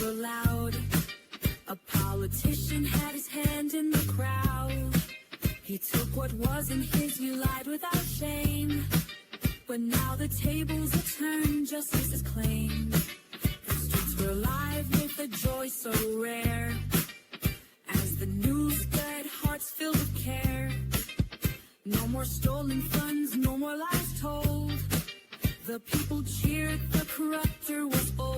Were loud. A politician had his hand in the crowd. He took what wasn't his, he lied without shame. But now the tables are turned, justice is claimed. The streets were alive with a joy so rare. As the news spread, hearts filled with care. No more stolen funds, no more lies told. The people cheered, the corruptor was old.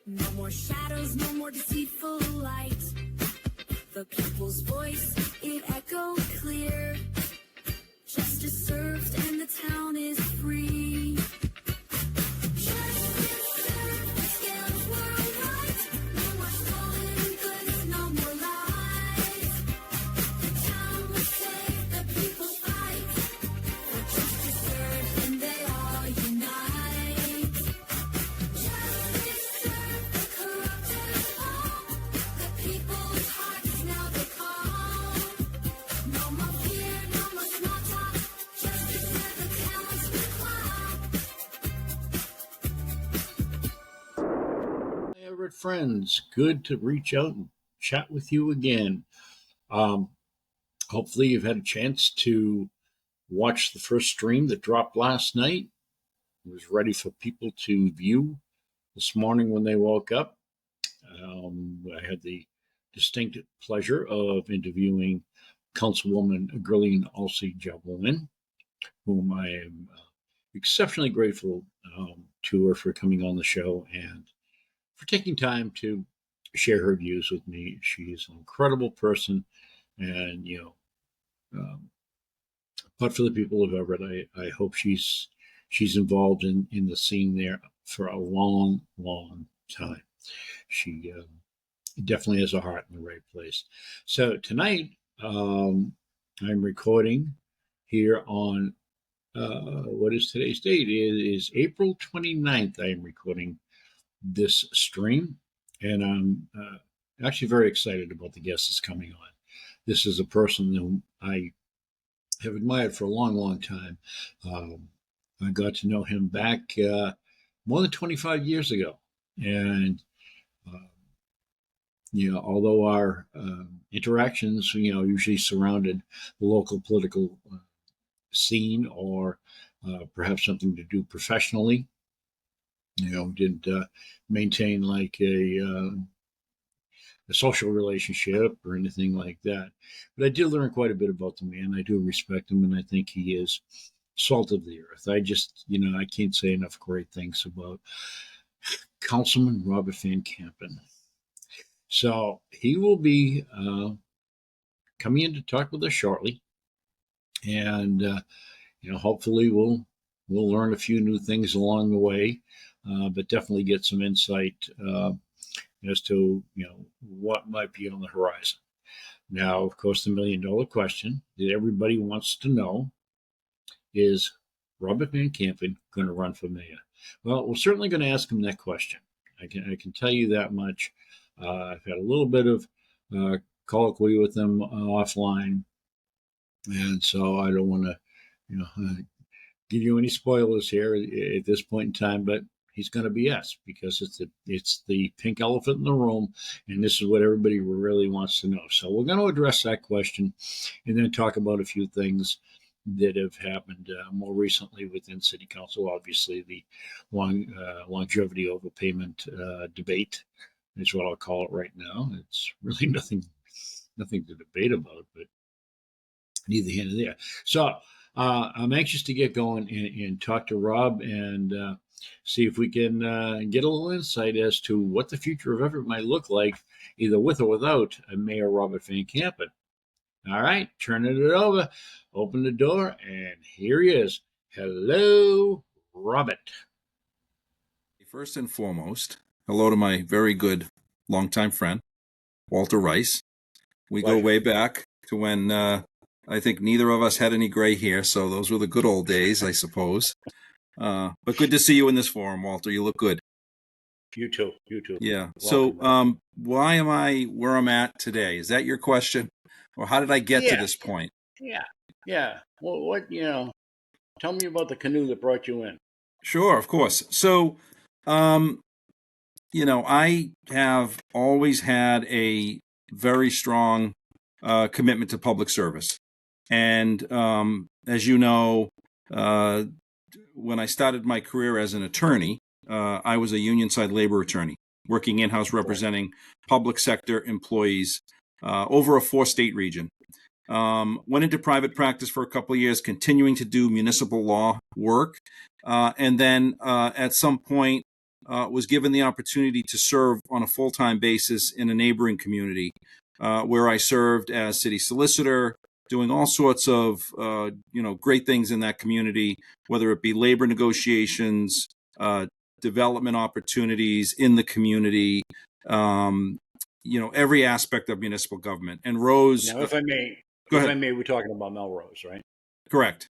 No more shadows, no more deceitful light. The people's voice, it echoed clear. Justice served and the town is free. Justice served, the scales were right. No more stolen goods, no more lies. The town was saved, the people fight. For justice served and they all unite. Justice served, the corruptors fall. The people's hearts now they call. No more fear, no more small talk. Justice served, the talents we clap. Hi, Everett friends. Good to reach out and chat with you again. Hopefully you've had a chance to watch the first stream that dropped last night. It was ready for people to view this morning when they woke up. I had the distinct pleasure of interviewing Councilwoman Gurleen Alsey-Javelin, whom I am exceptionally grateful to her for coming on the show and for taking time to share her views with me. She is an incredible person, and but for the people of Everett, I hope she's involved in the scene there for a long, long time. She definitely has a heart in the right place. So tonight, I'm recording here on what is today's date? It is April 29th. I am recording this stream, and I'm actually very excited about the guest that's coming on. This is a person whom I have admired for a long, long time. I got to know him back more than 25 years ago, and although our interactions, usually surrounded the local political scene or perhaps something to do professionally, didn't maintain like a social relationship or anything like that. But I did learn quite a bit about the man. I do respect him, and I think he is salt of the earth. I just, I can't say enough great things about Councilman Robert Van Campen. So he will be coming in to talk with us shortly, and hopefully we'll learn a few new things along the way, but definitely get some insight as to what might be on the horizon. Now, of course, the $1 million question that everybody wants to know is: Robert Van Campen going to run for mayor? Well, we're certainly going to ask him that question. I can tell you that much. I've had a little bit of colloquy with him offline, and so I don't want to, give you any spoilers here at this point in time. But he's going to be yes, because it's the pink elephant in the room, and this is what everybody really wants to know. So we're going to address that question, and then talk about a few things that have happened more recently within City Council. Obviously, the longevity overpayment debate is what I'll call it right now. It's really nothing to debate about, but neither here nor there. So I'm anxious to get going and talk to Rob and see if we can get a little insight as to what the future of Everett might look like, either with or without Mayor Robert Van Campen. All right, turning it over. Open the door, and here he is. Hello, Robert. First and foremost, hello to my very good longtime friend, Walter Rice. We go way back to when I think neither of us had any gray hair, so those were the good old days, I suppose. But good to see you in this forum, Walter. You look good. You too. You too. Yeah. Welcome, So, why am I where I'm at today? Is that your question? Or how did I get to Yeah. this point? Yeah. Well, tell me about the canoe that brought you in. Sure, of course. So, I have always had a very strong commitment to public service. And as you know, uh, when I started my career as an attorney, I was a union side labor attorney working in-house representing public sector employees over a 4-state region. Went into private practice for a couple of years, continuing to do municipal law work. And then at some point was given the opportunity to serve on a full-time basis in a neighboring community where I served as city solicitor, doing all sorts of great things in that community, whether it be labor negotiations, development opportunities in the community, every aspect of municipal government. And Rose, Now, if I may, go ahead. we're talking about Melrose, right? Correct.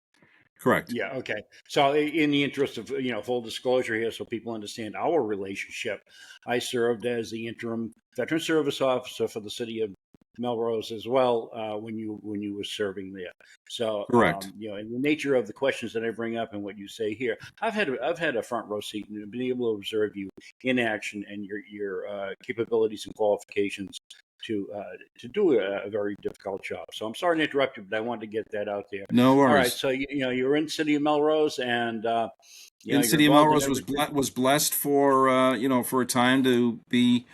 Yeah. Okay. So, in the interest of full disclosure here, so people understand our relationship, I served as the interim veteran service officer for the city of Melrose as well when you were serving there. So, Correct. in the nature of the questions that I bring up and what you say here, I've had a front row seat and been able to observe you in action and your capabilities and qualifications to do a very difficult job. So I'm sorry to interrupt you, but I wanted to get that out there. No All right, worries. so you're in City of Melrose, and In you're City of involved in Melrose was blessed for for a time to be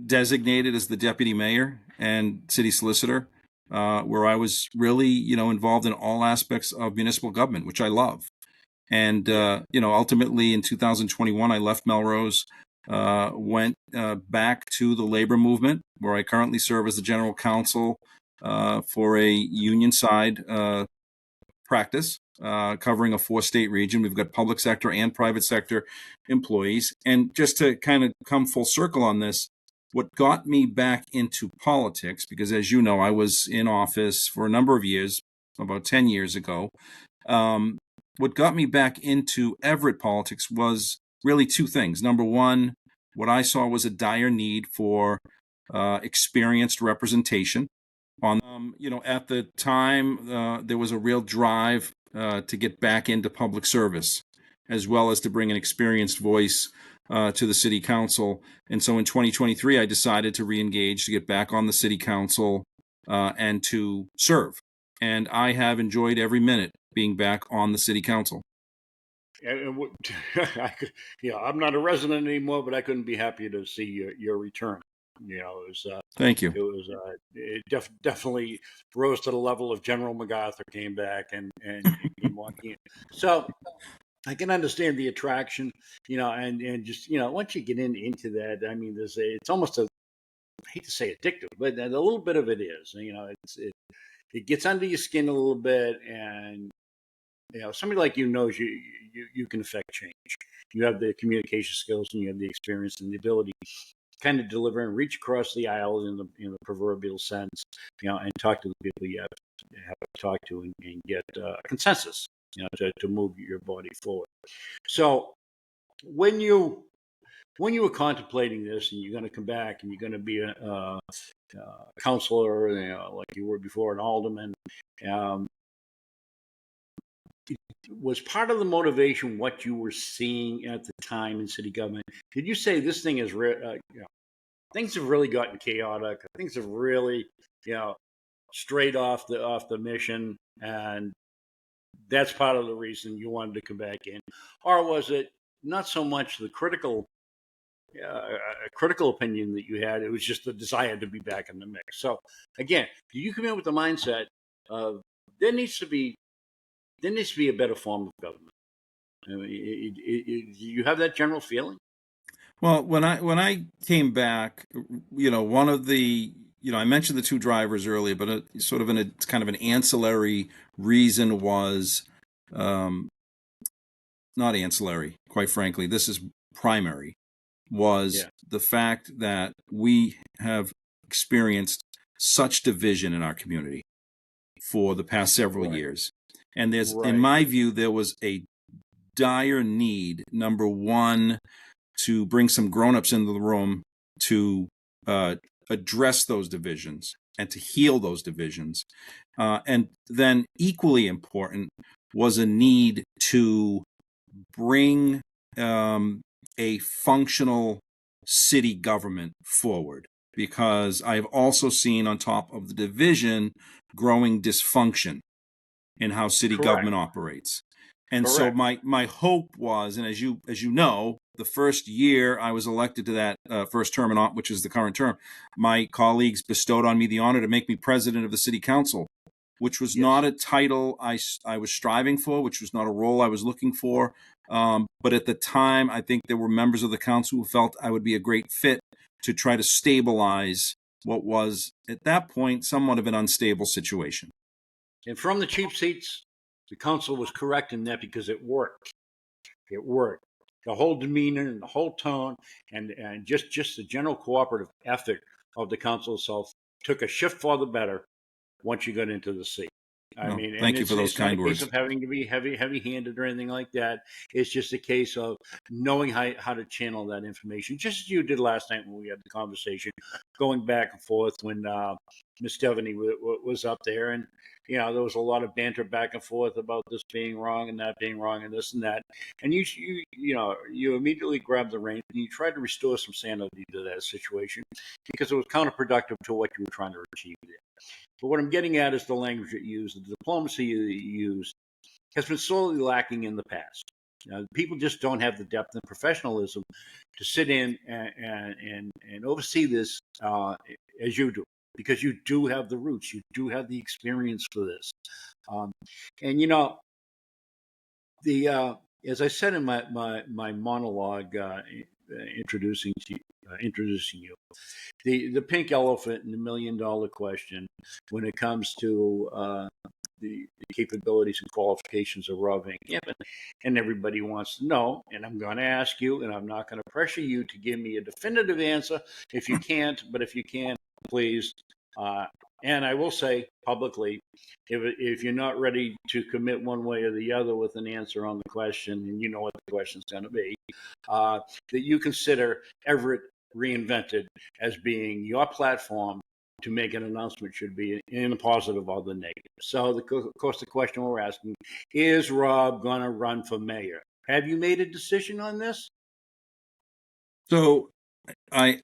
designated as the deputy mayor and city solicitor, where I was really involved in all aspects of municipal government, which I love. And ultimately in 2021, I left Melrose, went back to the labor movement, where I currently serve as the general counsel for a union side practice covering a 4-state region. We've got public sector and private sector employees. And just to kind of come full circle on this, what got me back into politics, because as you know, I was in office for a number of years, about 10 years ago. What got me back into Everett politics was really two things. Number one, what I saw was a dire need for experienced representation. At the time, there was a real drive to get back into public service, as well as to bring an experienced voice to the city council. And so in 2023, I decided to re-engage, to get back on the city council and to serve. And I have enjoyed every minute being back on the city council. I'm not a resident anymore, but I couldn't be happier to see your return. Thank you. It definitely rose to the level of General MacArthur came back and came walking in. So I can understand the attraction, and just once you get into that, I mean, it's almost I hate to say addictive, but a little bit of it is. It gets under your skin a little bit, and somebody like you knows you can affect change. You have the communication skills, and you have the experience and the ability kind of deliver and reach across the aisle in the proverbial sense, and talk to the people you have to talk to and get a consensus, to move your body forward. So when you were contemplating this, and you're going to come back and you're going to be a counselor, like you were before, an alderman, was part of the motivation what you were seeing at the time in city government? Did you say this thing is things have really gotten chaotic. Things have really, strayed off the mission, and that's part of the reason you wanted to come back in, or was it not so much the critical opinion that you had? It was just the desire to be back in the mix. So again, do you come in with the mindset of there needs to be a better form of government? I mean, you have that general feeling? Well, when I came back, one of the I mentioned the two drivers earlier, but sort of kind of an ancillary reason was, not ancillary, quite frankly, this is primary, was the fact that we have experienced such division in our community for the past several years. And in my view, there was a dire need, number one, to bring some grown-ups into the room to address those divisions and to heal those divisions. And then equally important was a need to bring a functional city government forward, because I've also seen, on top of the division, growing dysfunction in how city government operates. And so my hope was, and as you know, the first year I was elected to that first term, which is the current term, my colleagues bestowed on me the honor to make me president of the city council, which was not a title I was striving for, which was not a role I was looking for. But at the time, I think there were members of the council who felt I would be a great fit to try to stabilize what was, at that point, somewhat of an unstable situation. And from the cheap seats, the council was correct in that, because it worked. It worked. The whole demeanor and the whole tone and just the general cooperative effort of the council itself took a shift for the better once you got into the seat. Thank you for those kind words. It's not a case of having to be heavy-handed or anything like that. It's just a case of knowing how to channel that information, just as you did last night when we had the conversation, going back and forth when Miss Stephanie was up there, and there was a lot of banter back and forth about this being wrong and that being wrong and this and that, and you immediately grabbed the reins and you tried to restore some sanity to that situation, because it was counterproductive to what you were trying to achieve there. But what I'm getting at is the language you use, the diplomacy you use, has been sorely lacking in the past. People just don't have the depth and professionalism to sit in and oversee this as you do, because you do have the roots, you do have the experience for this. As I said in my monologue introducing you, the pink elephant and the $1 million question when it comes to the capabilities and qualifications of Rob Van Campen, and everybody wants to know, and I'm going to ask you, and I'm not going to pressure you to give me a definitive answer if you can't, but if you can, please. And I will say publicly, if you're not ready to commit one way or the other with an answer on the question, and you know what the question's going to be, that you consider Everett Reinvented as being your platform to make an announcement, should be in the positive or the negative. So, of course, the question we're asking, is Rob going to run for mayor? Have you made a decision on this? So, I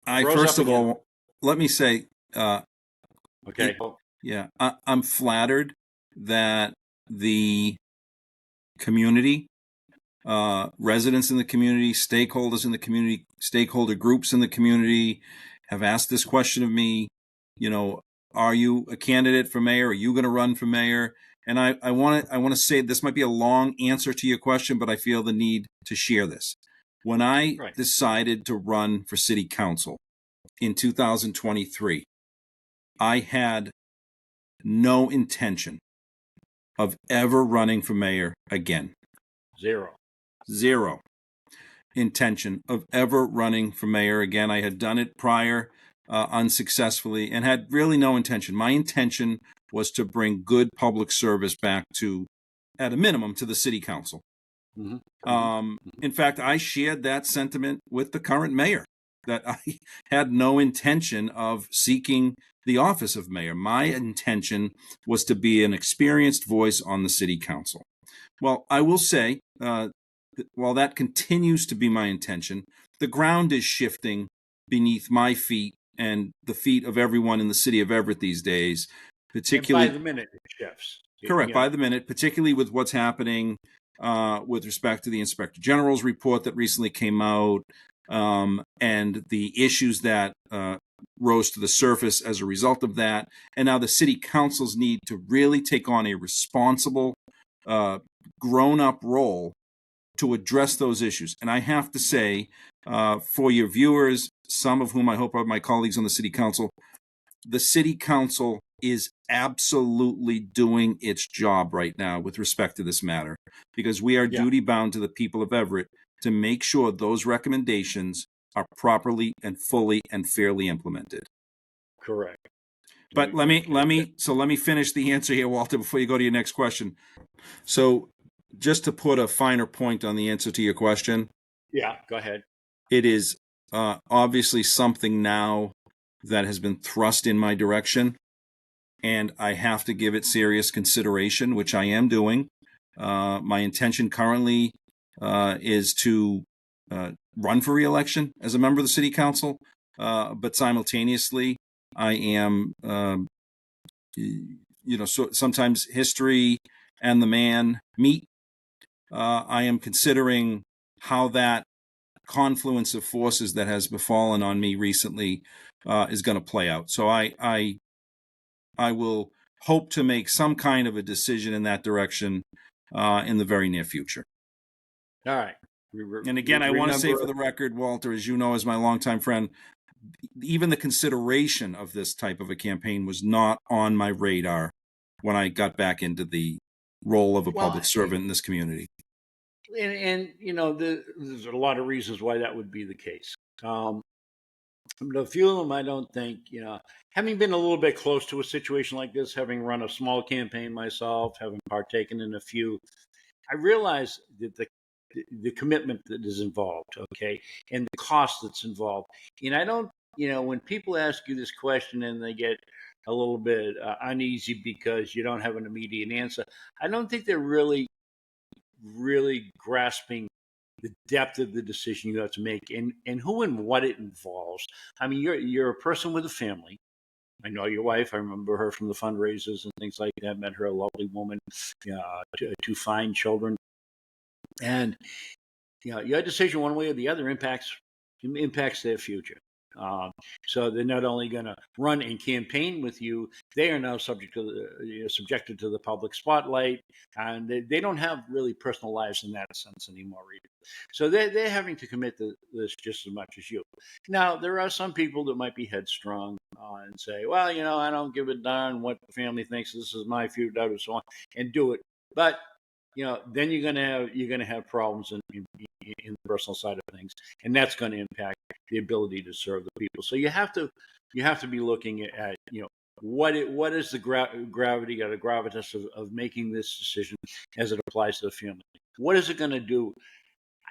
first of all, let me say, okay. I'm flattered that the community, residents in the community, stakeholders in the community, stakeholder groups in the community have asked this question of me. Are you a candidate for mayor? Are you going to run for mayor? And I want to say, this might be a long answer to your question, but I feel the need to share this. When I decided to run for city council in 2023, I had no intention of ever running for mayor again. Zero intention of ever running for mayor again. I had done it prior unsuccessfully and had really no intention. My intention was to bring good public service back to, at a minimum, to the city council. In fact, I shared that sentiment with the current mayor, that I had no intention of seeking the office of mayor. My intention was to be an experienced voice on the city council. Well, I will say, while that continues to be my intention, the ground is shifting beneath my feet and the feet of everyone in the city of Everett these days, particularly and by the minute it shifts. Correct, by the minute, particularly with what's happening with respect to the Inspector General's report that recently came out, and the issues that rose to the surface as a result of that. And now the city councils need to really take on a responsible, grown-up role to address those issues. And I have to say, for your viewers some of whom I hope are my colleagues on the city council, the city council is absolutely doing its job right now with respect to this matter, because we are duty bound to the people of Everett to make sure those recommendations are properly and fully and fairly implemented. Correct. But let me finish the answer here, Walter, before you go to your next question. So just to put a finer point on the answer to your question. Yeah, go ahead. It is obviously something now that has been thrust in my direction, and I have to give it serious consideration, which I am doing. My intention currently is to run for re-election as a member of the city council, but simultaneously, I am, so sometimes history and the man meet. I am considering how that confluence of forces that has befallen on me recently is going to play out. So I will hope to make some kind of a decision in that direction in the very near future. All right. And again, I want to say for the record, Walter, as you know, as my longtime friend, even the consideration of this type of a campaign was not on my radar when I got back into the role of a public servant in this community. And there's a lot of reasons why that would be the case. But a few of them, I don't think, having been a little bit close to a situation like this, having run a small campaign myself, having partaken in a few, I realize that the commitment that is involved, okay, and the cost that's involved. And I don't, when people ask you this question and they get a little bit uneasy because you don't have an immediate answer, I don't think they're really grasping the depth of the decision you have to make and who and what it involves. I mean, you're a person with a family. I know your wife. I remember her from the fundraisers and things like that. Met her, a lovely woman, two fine children. And your decision, one way or the other, impacts their future. So they're not only going to run and campaign with you, they are now subjected to the public spotlight, and they don't have really personal lives in that sense anymore either. So they're having to commit to this just as much as you. Now, there are some people that might be headstrong and say, well, I don't give a darn what the family thinks. This is my future, and so on, and do it. But then you're gonna have problems in the personal side of things, and that's going to impact the ability to serve the people. So you have to be looking at what is the gravity or the gravitas of making this decision as it applies to the family. What is it going to do?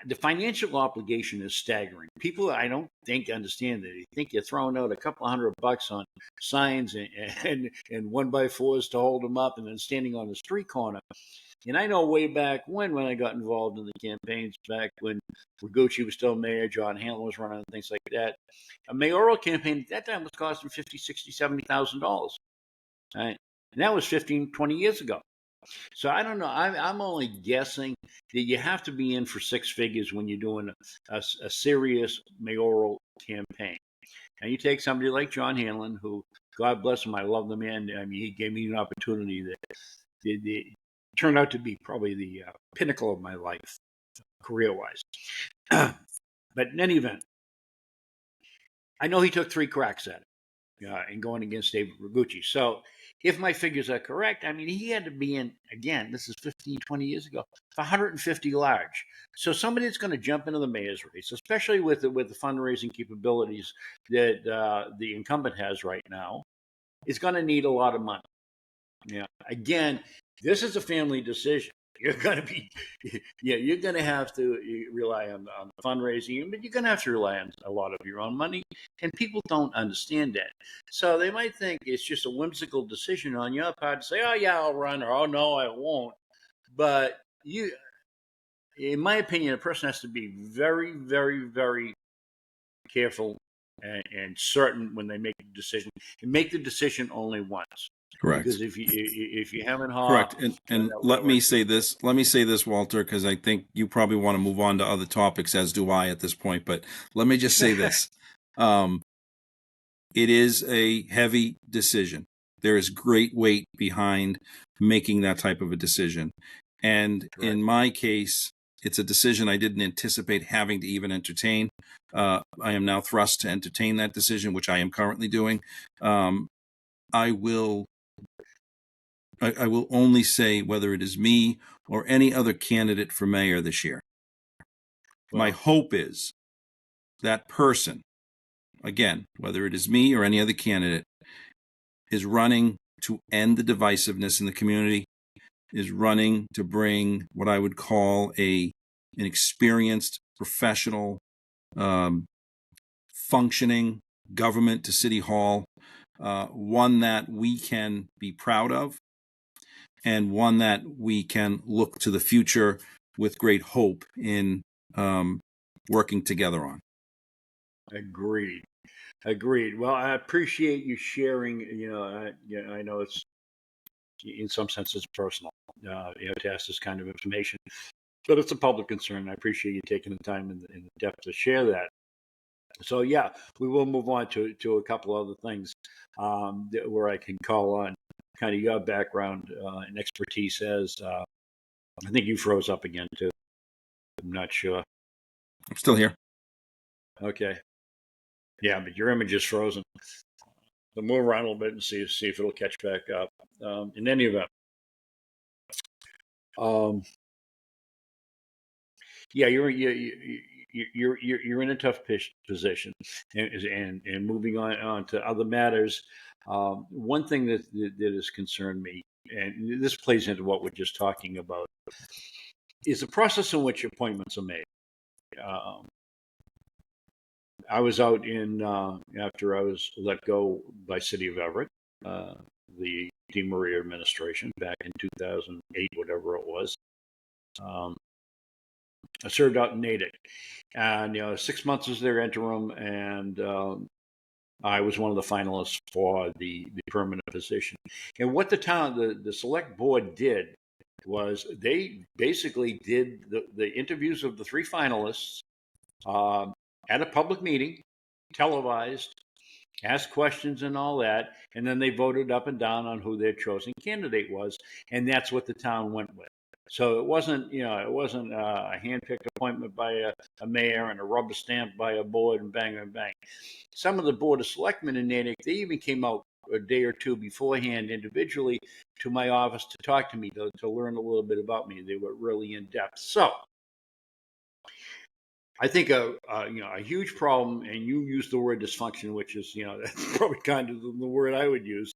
The financial obligation is staggering. People, I don't think, understand that. You think you're throwing out a couple $100 on signs and 1x4s to hold them up, and then standing on the street corner. And I know way back when I got involved in the campaigns, back when Rigucci was still mayor, John Hanlon was running, and things like that. A mayoral campaign at that time was costing $50,000, $60,000, $70,000. Right? And that was 15, 20 years ago. So I don't know. I'm only guessing that you have to be in for six figures when you're doing a serious mayoral campaign. And you take somebody like John Hanlon, who, God bless him, I love the man. I mean, he gave me an opportunity that turned out to be probably the pinnacle of my life, career-wise. But in any event, I know he took 3 cracks at it in going against David Rigucci. So if my figures are correct, I mean, he had to be in, again, this is 15, 20 years ago, 150 large. So somebody that's going to jump into the mayor's race, especially with the fundraising capabilities that the incumbent has right now, is going to need a lot of money. Again, this is a family decision. You're going to have to rely on fundraising, but you're going to have to rely on a lot of your own money. And people don't understand that. So they might think it's just a whimsical decision on your part to say, oh, yeah, I'll run, or oh, no, I won't. But in my opinion, a person has to be very, very, very careful and certain when they make a decision, and make the decision only once. Correct. Because if you haven't correct, and let me say this, Walter, because I think you probably want to move on to other topics, as do I at this point. But let me just say this: it is a heavy decision. There is great weight behind making that type of a decision, and in my case, It's a decision I didn't anticipate having to even entertain. I am now thrust to entertain that decision, which I am currently doing. I will only say whether it is me or any other candidate for mayor this year. My hope is that person, again, whether it is me or any other candidate, is running to end the divisiveness in the community, is running to bring what I would call an experienced, professional, functioning government to City Hall, one that we can be proud of, and one that we can look to the future with great hope in working together on. Agreed. Well, I appreciate you sharing. I know it's in some sense it's personal. To ask this kind of information, but it's a public concern. I appreciate you taking the time and the depth to share that. So yeah, we will move on to a couple other things where I can call on kind of your background and expertise as. I think you froze up again too. I'm not sure. I'm still here. Okay. Yeah, but your image is frozen. So move around a little bit and see if it'll catch back up. In any event, yeah, you're in a tough position, and moving on to other matters. One thing that has concerned me, and this plays into what we're just talking about, is the process in which appointments are made. I was out after I was let go by City of Everett, the DeMaria administration back in 2008, whatever it was. I served out in Natick, and 6 months was their interim, and I was one of the finalists for the permanent position. And what the select board did was they basically did the interviews of the three finalists at a public meeting, televised, asked questions and all that, and then they voted up and down on who their chosen candidate was, and that's what the town went with. So it wasn't a hand-picked appointment by a mayor and a rubber stamp by a board and bang, bang, bang. Some of the board of selectmen in Natick, they even came out a day or two beforehand individually to my office to talk to me, to learn a little bit about me. They were really in depth. So I think a huge problem, and you used the word dysfunction, which is that's probably kind of the word I would use.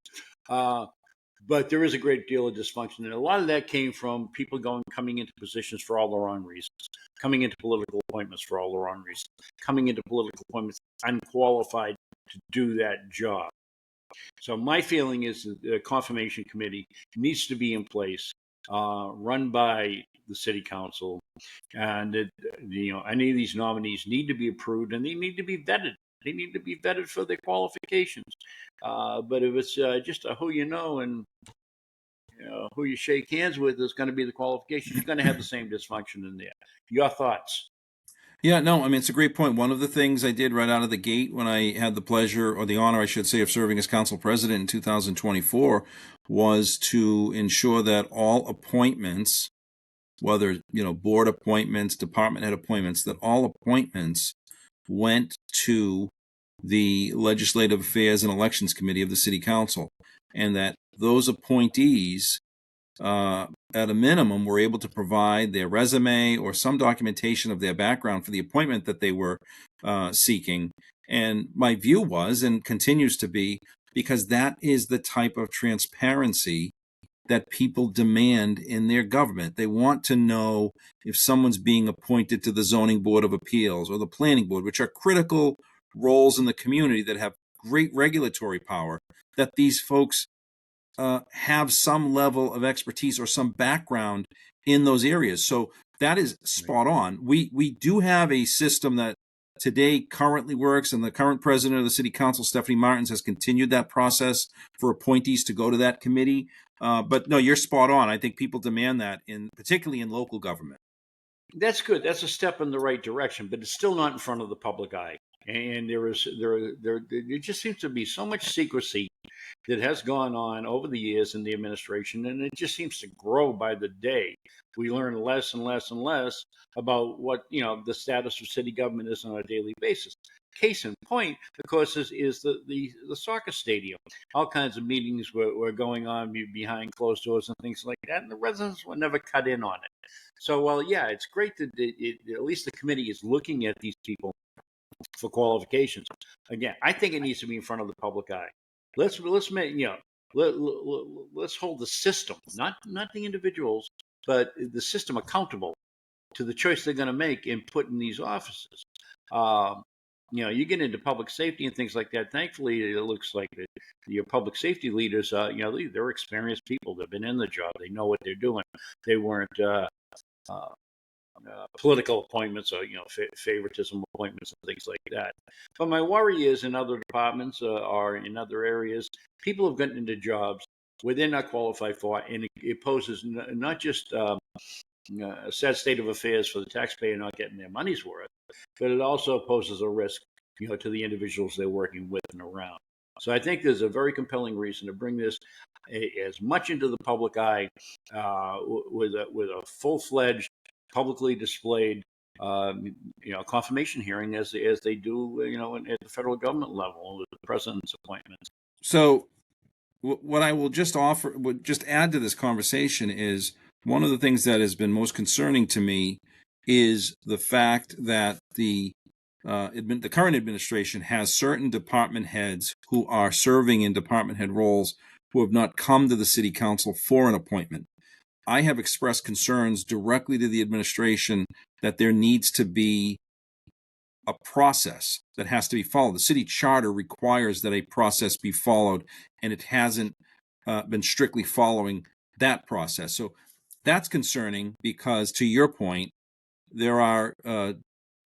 But there is a great deal of dysfunction, and a lot of that came from people coming into positions for all the wrong reasons, coming into political appointments for all the wrong reasons, coming into political appointments unqualified to do that job. So my feeling is that the confirmation committee needs to be in place, run by the city council, and any of these nominees need to be approved, and they need to be vetted. They need to be vetted for their qualifications. But if it's just a who you know and who you shake hands with is going to be the qualification, you're going to have the same dysfunction in there. Your thoughts? Yeah, no, I mean, it's a great point. One of the things I did right out of the gate when I had the pleasure, or the honor, I should say, of serving as council president in 2024 was to ensure that all appointments, whether, board appointments, department head appointments, that all appointments went to the Legislative Affairs and Elections Committee of the City Council, and that those appointees, at a minimum, were able to provide their resume or some documentation of their background for the appointment that they were seeking. And my view was, and continues to be, because that is the type of transparency that people demand in their government. They want to know if someone's being appointed to the Zoning Board of Appeals or the Planning Board, which are critical roles in the community that have great regulatory power, that these folks have some level of expertise or some background in those areas. So that is spot on. We do have a system that today currently works, and the current president of the city council, Stephanie Martins, has continued that process for appointees to go to that committee. But no, you're spot on. I think people demand that, particularly in local government. That's good. That's a step in the right direction, but it's still not in front of the public eye. And there just seems to be so much secrecy that has gone on over the years in the administration, and it just seems to grow by the day. We learn less and less and less about what the status of city government is on a daily basis. Case in point, of course, is the soccer stadium. All kinds of meetings were going on behind closed doors and things like that, and the residents were never cut in on it. So, well, yeah, it's great that at least the committee is looking at these people for qualifications. Again, I think it needs to be in front of the public eye. Let's make let's hold the system, not the individuals, but the system accountable to the choice they're going to make in putting these offices. You get into public safety and things like that. Thankfully, it looks like your public safety leaders, they're experienced people. They've been in the job. They know what they're doing. They weren't political appointments or favoritism appointments and things like that. But my worry is in other departments or in other areas, people have gotten into jobs where they're not qualified for, and it poses not just a sad state of affairs for the taxpayer not getting their money's worth, but it also poses a risk, to the individuals they're working with and around. So I think there's a very compelling reason to bring this as much into the public eye with a full-fledged, publicly displayed, confirmation hearing as they do, at the federal government level with the president's appointments. So, what I will just add to this conversation is one of the things that has been most concerning to me is the fact that the current administration has certain department heads who are serving in department head roles who have not come to the city council for an appointment. I have expressed concerns directly to the administration that there needs to be a process that has to be followed. The city charter requires that a process be followed, and it hasn't been strictly following that process. So that's concerning because, to your point, there are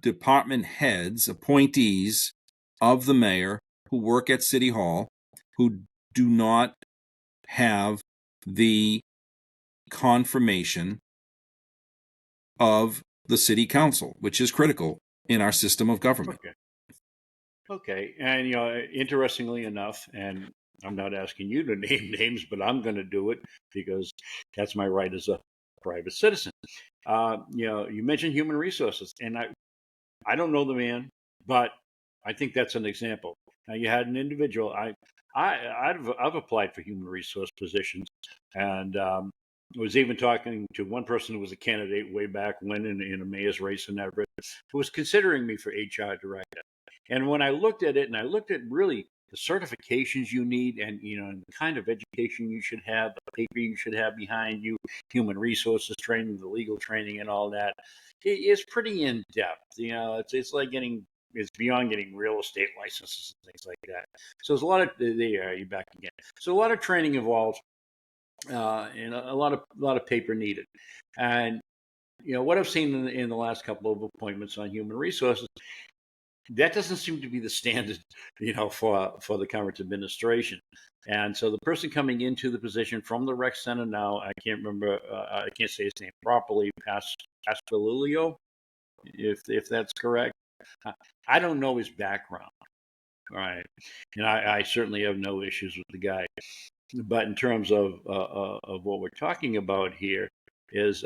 department heads, appointees of the mayor who work at City Hall who do not have the confirmation of the city council, which is critical in our system of government. Okay. And, interestingly enough, and I'm not asking you to name names, but I'm going to do it because that's my right as a private citizen. You mentioned human resources, and I don't know the man, but I think that's an example. Now, you had an individual. I've applied for human resource positions, and was even talking to one person who was a candidate way back when in a mayor's race in Everett, who was considering me for HR director. And when I looked at it, and I looked at really the certifications you need, and and the kind of education you should have, the paper you should have behind you, human resources training, the legal training, and all that, it is pretty in depth. It's like it's beyond getting real estate licenses and things like that. So there's a lot of you're back again. So a lot of training involved, and a lot of paper needed. And what I've seen in the last couple of appointments on human resources, that doesn't seem to be the standard, for the current administration. And so the person coming into the position from the rec center now, I can't remember, I can't say his name properly, Pasqualilio, if that's correct. I don't know his background, right? And I certainly have no issues with the guy. But in terms of what we're talking about here is,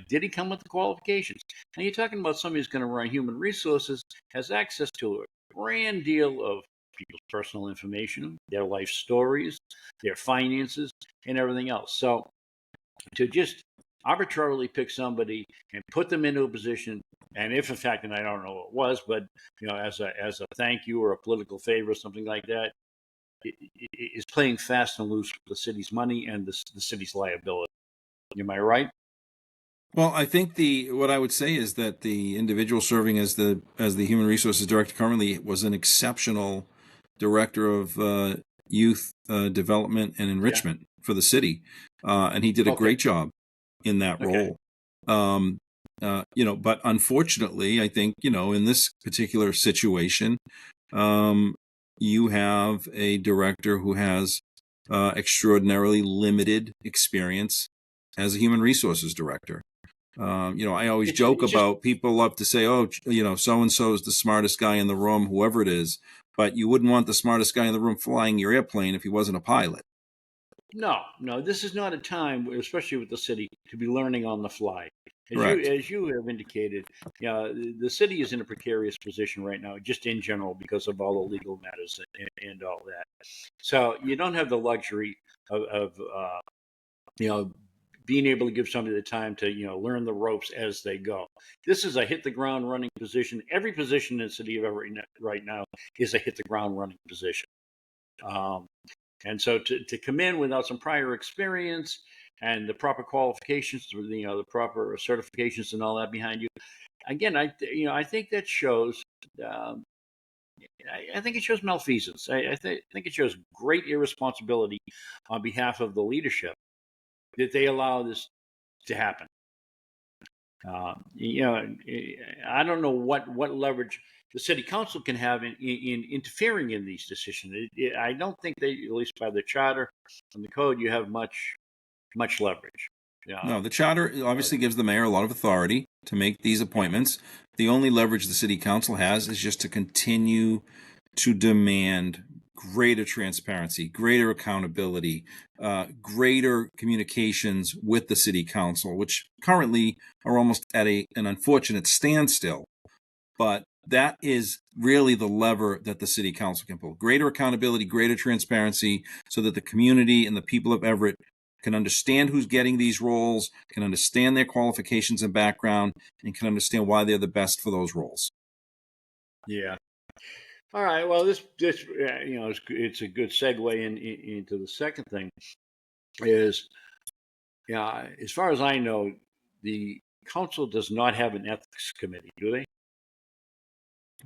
did he come with the qualifications? Now you're talking about somebody who's going to run human resources, has access to a grand deal of people's personal information, their life stories, their finances, and everything else. So to just arbitrarily pick somebody and put them into a position, and if in fact, and I don't know what it was, but as a thank you or a political favor or something like that, is playing fast and loose with the city's money and the city's liability. Am I right? Well, I think what I would say is that the individual serving as the human resources director currently was an exceptional director of youth development and enrichment for the city, and he did a great job in that role. But unfortunately, I think in this particular situation, you have a director who has extraordinarily limited experience as a human resources director. I always joke about people love to say, oh, so-and-so is the smartest guy in the room, whoever it is. but you wouldn't want the smartest guy in the room flying your airplane if he wasn't a pilot. No, this is not a time, especially with the city, to be learning on the fly. Correct. As you have indicated, the city is in a precarious position right now, just in general, because of all the legal matters and all that. So you don't have the luxury of being able to give somebody the time to learn the ropes as they go. This is a hit the ground running position. Every position in the city of Everett right now is a hit the ground running position. And so to come in without some prior experience and the proper qualifications, the proper certifications and all that behind you, again, I think that shows. I think it shows malfeasance. I think it shows great irresponsibility on behalf of the leadership that they allow this to happen. I don't know what leverage the city council can have in interfering in these decisions. I don't think they, at least by the charter and the code, you have much leverage. No, the charter obviously gives the mayor a lot of authority to make these appointments. The only leverage the city council has is just to continue to demand greater transparency, greater accountability, greater communications with the city council, which currently are almost at an unfortunate standstill. But that is really the lever that the city council can pull. Greater accountability, greater transparency, so that the community and the people of Everett can understand who's getting these roles, can understand their qualifications and background, and can understand why they're the best for those roles. Yeah. All right. Well, this it's a good segue into the second thing. Is as far as I know, the council does not have an ethics committee, do they?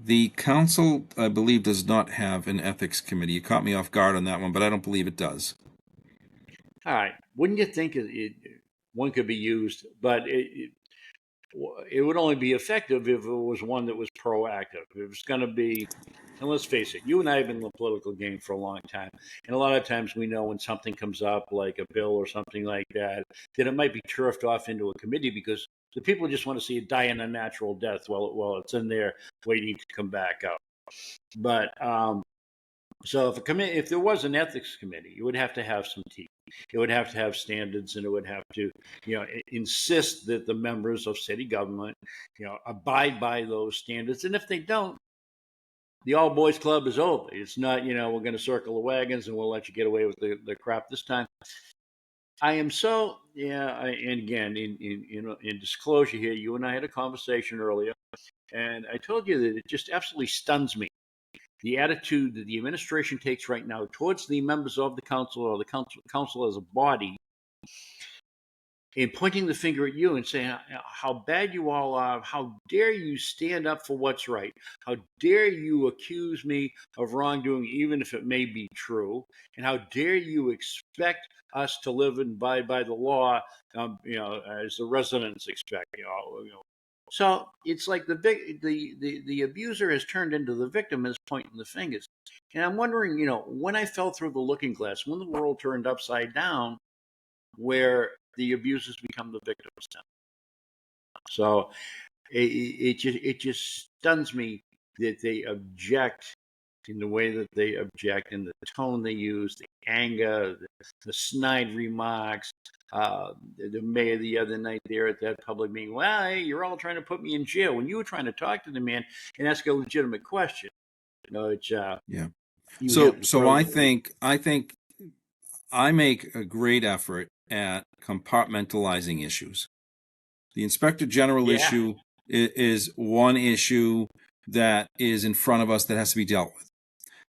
The council, I believe, does not have an ethics committee. You caught me off guard on that one, but I don't believe it does. All right. Wouldn't you think one could be used, but it would only be effective if it was one that was proactive. If it's going to be, and let's face it, you and I have been in the political game for a long time. And a lot of times we know when something comes up, like a bill or something like that it might be turfed off into a committee because the people just want to see it die in a natural death while it's in there waiting to come back out. But so if there was an ethics committee, you would have to have some teeth. It would have to have standards, and it would have to, insist that the members of city government, abide by those standards. And if they don't, the all boys club is over. It's not, we're going to circle the wagons and we'll let you get away with the crap this time. I am so, and again, in disclosure here, you and I had a conversation earlier, and I told you that it just absolutely stuns me. The attitude that the administration takes right now towards the members of the council or the council as a body, in pointing the finger at you and saying how bad you all are, how dare you stand up for what's right, how dare you accuse me of wrongdoing, even if it may be true, and how dare you expect us to live and abide by the law, as the residents expect, So it's like the abuser has turned into the victim as pointing the fingers. And I'm wondering, when I fell through the looking glass, when the world turned upside down, where the abusers become the victims now. So it just stuns me that they object in the way that they object, in the tone they use, the anger, the snide remarks. The mayor the other night there at that public meeting, well, hey, you're all trying to put me in jail when you were trying to talk to the man and ask a legitimate question. It's yeah. So I think I make a great effort at compartmentalizing issues. The Inspector General issue is one issue that is in front of us that has to be dealt with.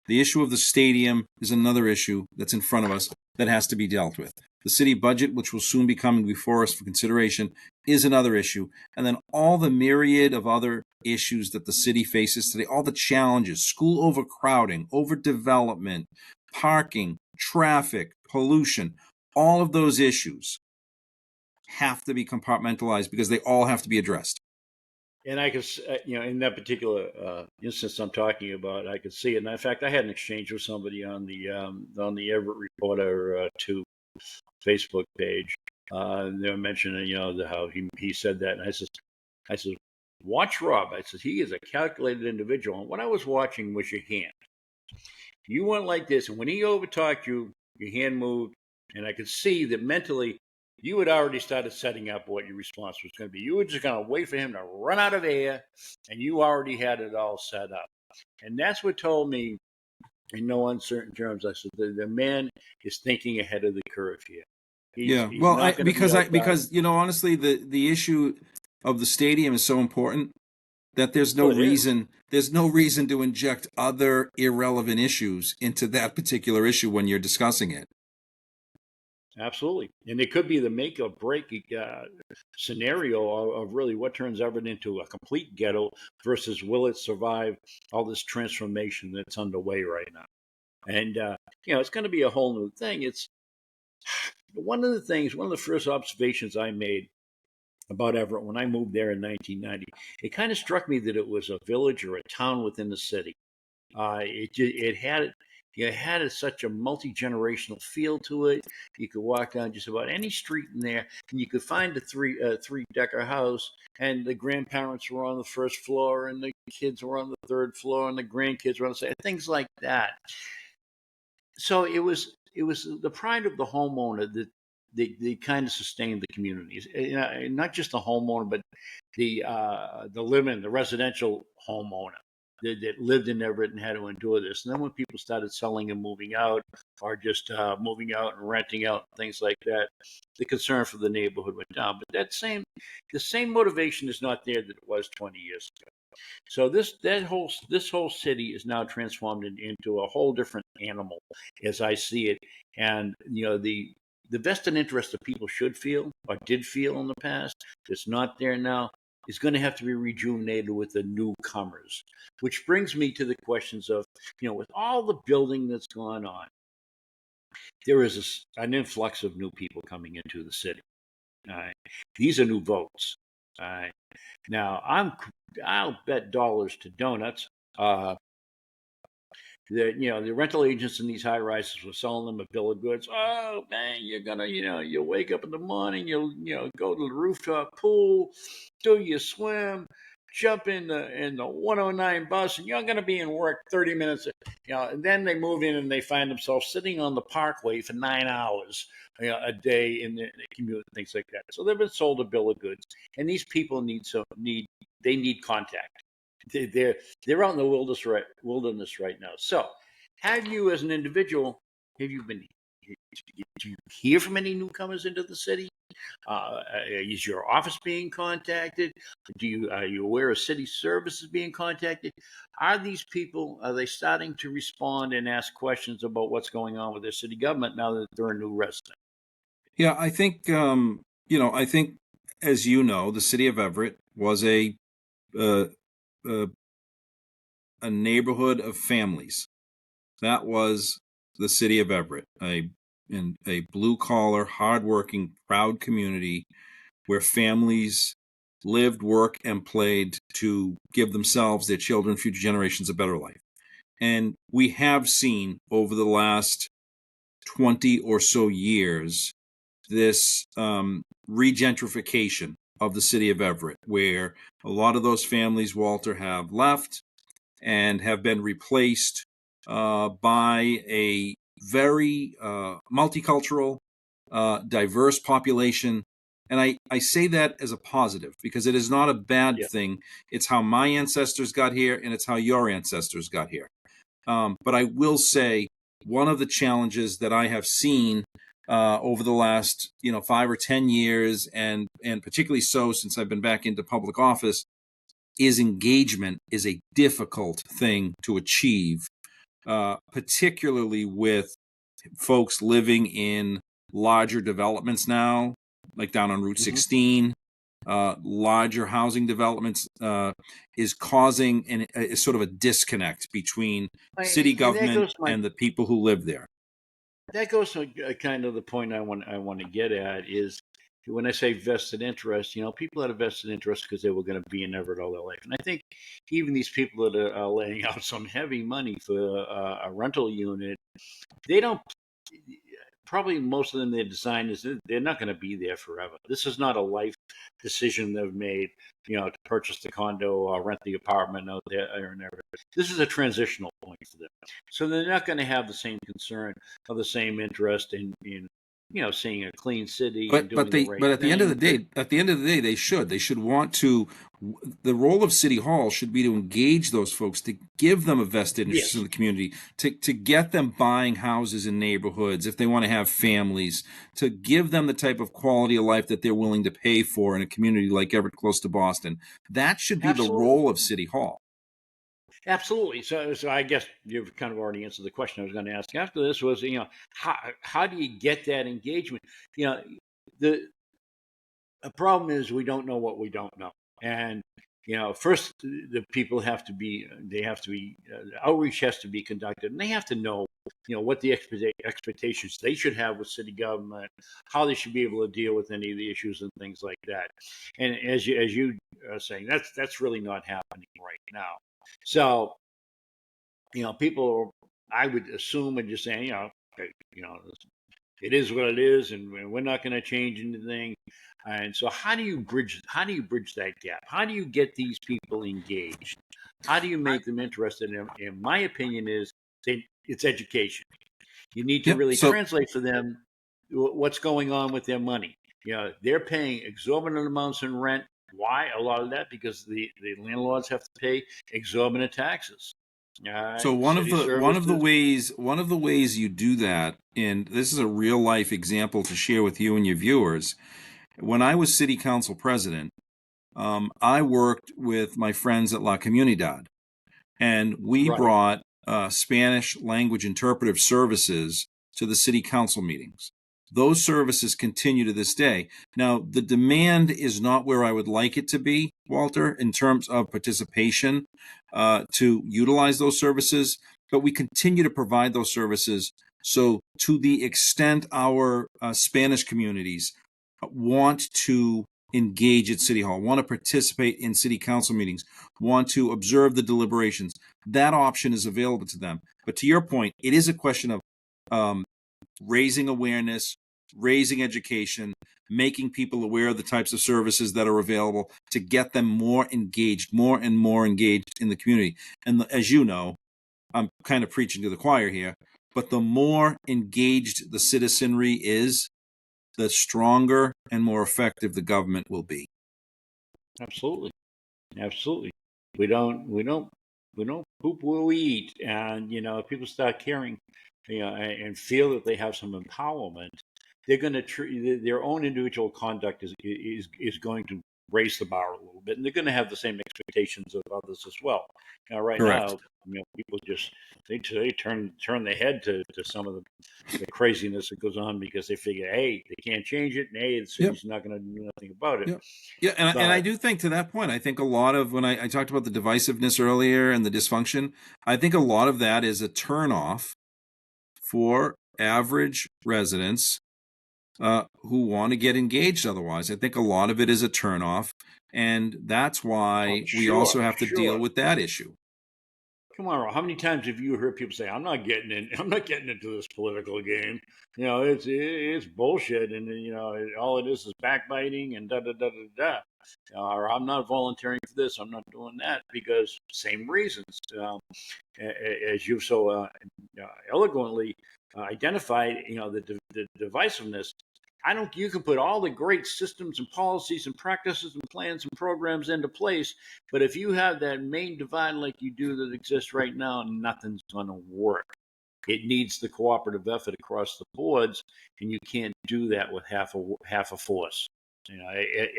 The issue of the stadium is another issue that's in front of us that has to be dealt with. The city budget, which will soon be coming before us for consideration, is another issue. And then all the myriad of other issues that the city faces today, all the challenges, school overcrowding, overdevelopment, parking, traffic, pollution, all of those issues have to be compartmentalized because they all have to be addressed. And I could, in that particular instance I'm talking about, I could see it. And in fact, I had an exchange with somebody on the Everett Reporter 2 Facebook page. They were mentioning, how he said that, and I said, watch Rob. I said he is a calculated individual, and what I was watching was your hand. You went like this, and when he overtalked you, your hand moved, and I could see that mentally you had already started setting up what your response was going to be. You were just going to wait for him to run out of air, and you already had it all set up. And that's what told me, in no uncertain terms, I said, the man is thinking ahead of the curve here. Yeah. He's Well, not going to be outdone. because honestly, the issue of the stadium is so important that Oh, it is. there's no reason to inject other irrelevant issues into that particular issue when you're discussing it. Absolutely. And it could be the make or break scenario of really what turns Everett into a complete ghetto versus will it survive all this transformation that's underway right now. And, it's going to be a whole new thing. It's one of the first observations I made about Everett when I moved there in 1990, it kind of struck me that it was a village or a town within the city. It had such a multi-generational feel to it. You could walk down just about any street in there, and you could find a three-decker house, and the grandparents were on the first floor, and the kids were on the third floor, and the grandkids were on the second, things like that. So it was the pride of the homeowner that they kind of sustained the communities, not just the homeowner, but the residential homeowner that lived in Everett and had to endure this. And then when people started selling and moving out, or just moving out and renting out, things like that, the concern for the neighborhood went down. But the same motivation is not there that it was 20 years ago. So this whole city is now transformed into a whole different animal, as I see it. And the vested interest that people should feel or did feel in the past, that's not there now, is going to have to be rejuvenated with the newcomers. Which brings me to the questions of, with all the building that's gone on, there is an influx of new people coming into the city. These are new votes. Now, I'll bet dollars to donuts. The rental agents in these high rises were selling them a bill of goods. Oh man, you're gonna, you wake up in the morning, you'll, go to the rooftop pool, do your swim, jump in the 109 bus, and you're gonna be in work 30 minutes. And then they move in and they find themselves sitting on the parkway for 9 hours, a day in the commute and things like that. So they've been sold a bill of goods, and these people need contact. They're out in the wilderness right now. So, have you, as an individual, have you been? Do you hear from any newcomers into the city? Is your office being contacted? Are you aware of city services being contacted? Are these people? Are they starting to respond and ask questions about what's going on with their city government now that they're a new resident? Yeah, I think I think, as you know, the city of Everett was uh, a neighborhood of families. That was the city of Everett, a blue collar, hardworking, proud community where families lived, worked, and played to give themselves, their children, future generations a better life. And we have seen over the last 20 or so years this regentrification of the city of Everett, where a lot of those families, Walter, have left and have been replaced by a very multicultural, diverse population. And I say that as a positive because it is not a bad thing. It's how my ancestors got here, and it's how your ancestors got here. But I will say one of the challenges that I have seen over the last 5 or 10 years, and particularly so since I've been back into public office, is engagement is a difficult thing to achieve, particularly with folks living in larger developments now, like down on Route 16. Larger housing developments is causing a sort of a disconnect between city government and the people who live there. That goes to kind of the point I want to get at is when I say vested interest, people had a vested interest because they were going to be in Everett all their life. And I think even these people that are laying out some heavy money for a rental unit, they don't, probably most of them, their design is they're not going to be there forever. This is not a life decision they've made, to purchase the condo or rent the apartment out there or whatever. This is a transitional point for them. So they're not going to have the same concern or the same interest in seeing a clean city and doing the right but at the end of the thing. day, they should want to. The role of City Hall should be to engage those folks, to give them a vested interest in Yes, the community, to get them buying houses in neighborhoods if they want to have families, to give them the type of quality of life that they're willing to pay for in a community like Everett, close to Boston. That should be the absolutely. role of City Hall. Absolutely. So I guess you've kind of already answered the question I was going to ask after this was, how do you get that engagement? The problem is we don't know what we don't know. And, first the people have to be, outreach has to be conducted, and they have to know, what the expectations they should have with city government, how they should be able to deal with any of the issues and things like that. And as you are saying, that's really not happening right now. So, people, I would assume, are just saying, it is what it is, and we're not going to change anything. And so, how do you bridge that gap? How do you get these people engaged? How do you make them interested? In my opinion, it's education. You need to Yep. really So translate for them what's going on with their money. They're paying exorbitant amounts in rent. Why? A lot of that because the landlords have to pay exorbitant taxes. So City services. one of the ways you do that, and this is a real life example to share with you and your viewers. When I was city council president, I worked with my friends at La Comunidad, and we Right. brought Spanish language interpretive services to the city council meetings. Those services continue to this day. Now, the demand is not where I would like it to be, Walter, in terms of participation to utilize those services, but we continue to provide those services. So, to the extent our Spanish communities want to engage at City Hall, want to participate in city council meetings, want to observe the deliberations, that option is available to them. But to your point, it is a question of raising awareness, raising education, making people aware of the types of services that are available to get them more and more engaged in the community. And as you know, I'm kind of preaching to the choir here, but the more engaged the citizenry is, the stronger and more effective the government will be. Absolutely. Absolutely. We don't poop where we eat. And, if people start caring, and feel that they have some empowerment, they're going to treat their own individual conduct is going to raise the bar a little bit, and they're going to have the same expectations of others as well. Now, right Correct. now, people just they turn their head to some of the craziness that goes on because they figure, hey, they can't change it, and hey, the Yep. city's not going to do nothing about it. Yeah, yeah, and I But do think to that point, I think a lot of when I talked about the divisiveness earlier and the dysfunction, I think a lot of that is a turnoff for average residents who want to get engaged. Otherwise, I think a lot of it is a turnoff, and that's why we also sure, have to deal sure. with that issue. Come on, Ron. How many times have you heard people say, "I'm not getting in. I'm not getting into this political game. It's bullshit, and all it is backbiting and da da da da da." Or I'm not volunteering for this. I'm not doing that because same reasons, as you so eloquently identified. The divisiveness. I don't. You can put all the great systems and policies and practices and plans and programs into place, but if you have that main divide like you do that exists right now, nothing's going to work. It needs the cooperative effort across the boards, and you can't do that with half a force.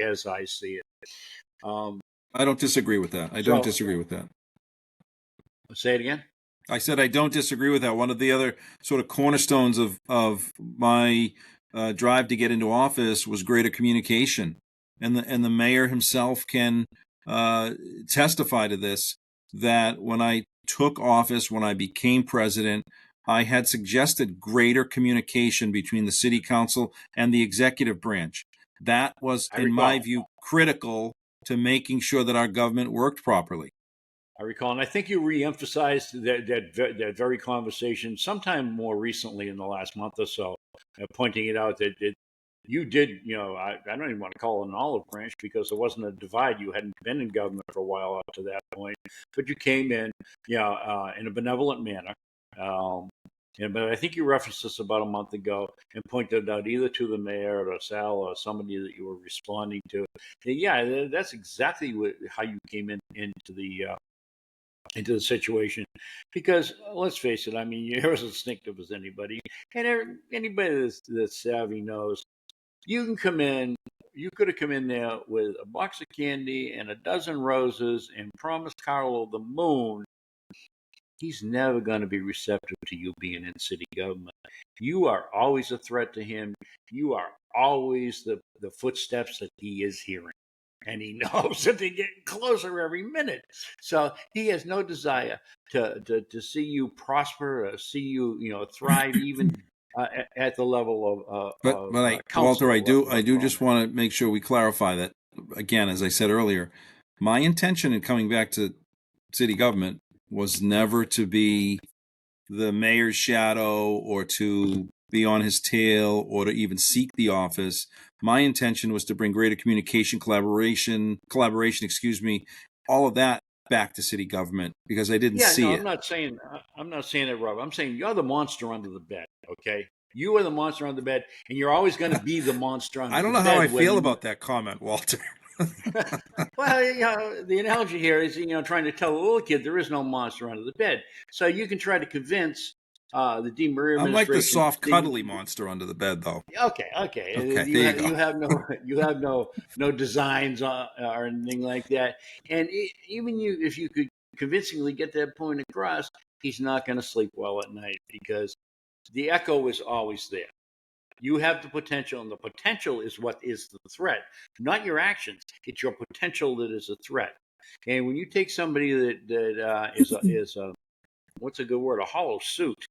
As I see it. Um, I don't disagree with that. I don't so disagree with that. say it again. I said I don't disagree with that. One of the other sort of cornerstones of my drive to get into office was greater communication, and the mayor himself can testify to this. That when I took office, when I became president, I had suggested greater communication between the city council and the executive branch. That was, I in my recall. view, critical to making sure that our government worked properly. I recall, and I think you reemphasized that very conversation sometime more recently in the last month or so, pointing it out that you did, I don't even want to call it an olive branch because there wasn't a divide. You hadn't been in government for a while up to that point, but you came in, in a benevolent manner. But I think you referenced this about a month ago and pointed out either to the mayor or Sal or somebody that you were responding to. And yeah, that's exactly how you came into the situation, because let's face it, I mean, you're as instinctive as anybody, and anybody that's savvy knows you can come in. You could have come in there with a box of candy and a dozen roses and promised Carlo the moon. He's never going to be receptive to you being in city government. You are always a threat to him. You are always the footsteps that he is hearing. And he knows that they're getting closer every minute. So he has no desire to see you prosper or see you, thrive even at the level of Walter, I do council. just want to make sure we clarify that again, as I said earlier, my intention in coming back to city government was never to be the mayor's shadow or to be on his tail or to even seek the office. My intention was to bring greater communication, collaboration, all of that back to city government because I didn't see it. I'm not saying that, Rob. I'm saying you're the monster under the bed. Okay, you are the monster under the bed, and you're always going to be the monster under the bed. I don't know how I feel about that comment, Walter. Well, the analogy here is, trying to tell a little kid there is no monster under the bed. So you can try to convince the Dean Murray administration. I'm like the soft, cuddly monster under the bed, though. Okay. You have no designs or anything like that. And even if you could convincingly get that point across, he's not going to sleep well at night because the echo is always there. You have the potential, and the potential is what is the threat, not your actions. It's your potential that is a threat. And when you take somebody that is a what's a good word, a hollow suit,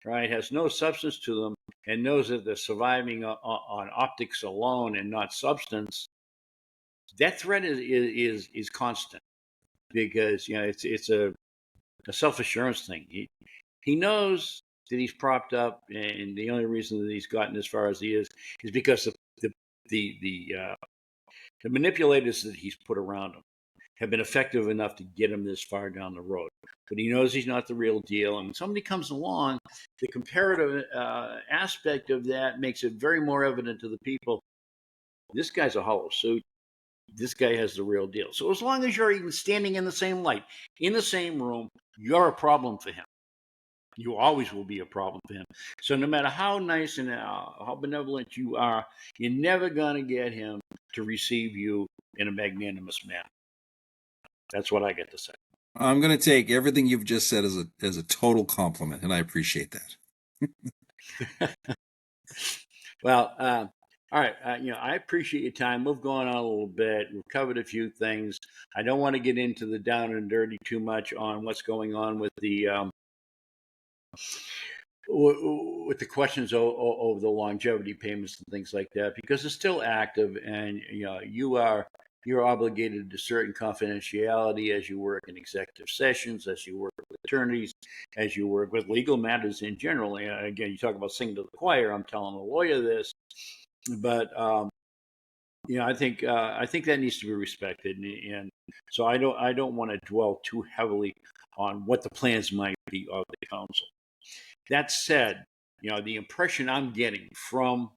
right, has no substance to them, and knows that they're surviving on optics alone and not substance, that threat is constant because it's a self-assurance thing. He knows that he's propped up, and the only reason that he's gotten as far as he is because the manipulators that he's put around him have been effective enough to get him this far down the road. But he knows he's not the real deal, and when somebody comes along, the comparative aspect of that makes it very more evident to the people. This guy's a hollow suit. This guy has the real deal. So as long as you're even standing in the same light, in the same room, you're a problem for him. You always will be a problem for him. So no matter how nice and how benevolent you are, you're never going to get him to receive you in a magnanimous manner. That's what I get to say. I'm going to take everything you've just said as a total compliment, and I appreciate that. Well, all right. I appreciate your time. We've gone on a little bit. We've covered a few things. I don't want to get into the down and dirty too much on what's going on with the questions over the longevity payments and things like that, because it's still active, and you're obligated to certain confidentiality as you work in executive sessions, as you work with attorneys, as you work with legal matters in general. And again, you talk about singing to the choir. I'm telling a lawyer this, but I think that needs to be respected, and so I don't want to dwell too heavily on what the plans might be of the council. That said, the impression I'm getting from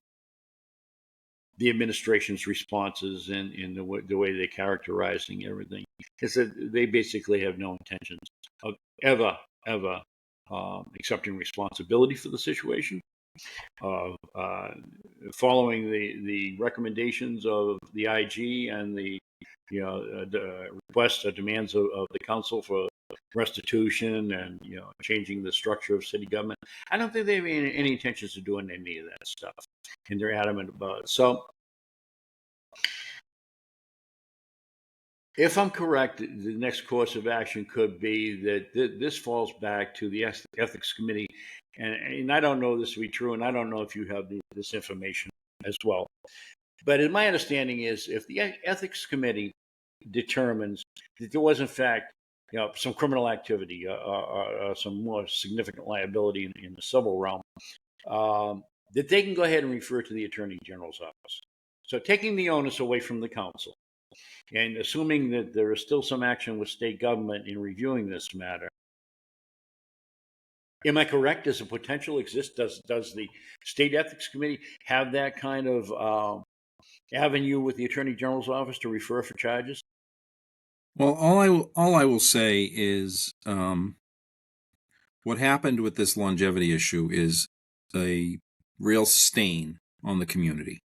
the administration's responses and the way they're characterizing everything is that they basically have no intentions of ever accepting responsibility for the situation, of following the recommendations of the IG and the requests or demands of the council for restitution and changing the structure of city government. I don't think they have any intentions of doing any of that stuff, and they're adamant about it. So if I'm correct, the next course of action could be that this falls back to the ethics committee, and I don't know this to be true, and I don't know if you have this information as well, but my understanding is if the ethics committee determines that there was in fact some criminal activity or some more significant liability in the civil realm, that they can go ahead and refer to the Attorney General's office. So taking the onus away from the council and assuming that there is still some action with state government in reviewing this matter. Am I correct? Does a potential exist? Does the State Ethics Committee have that kind of avenue with the Attorney General's office to refer for charges? Well, all I will say is what happened with this longevity issue is a real stain on the community,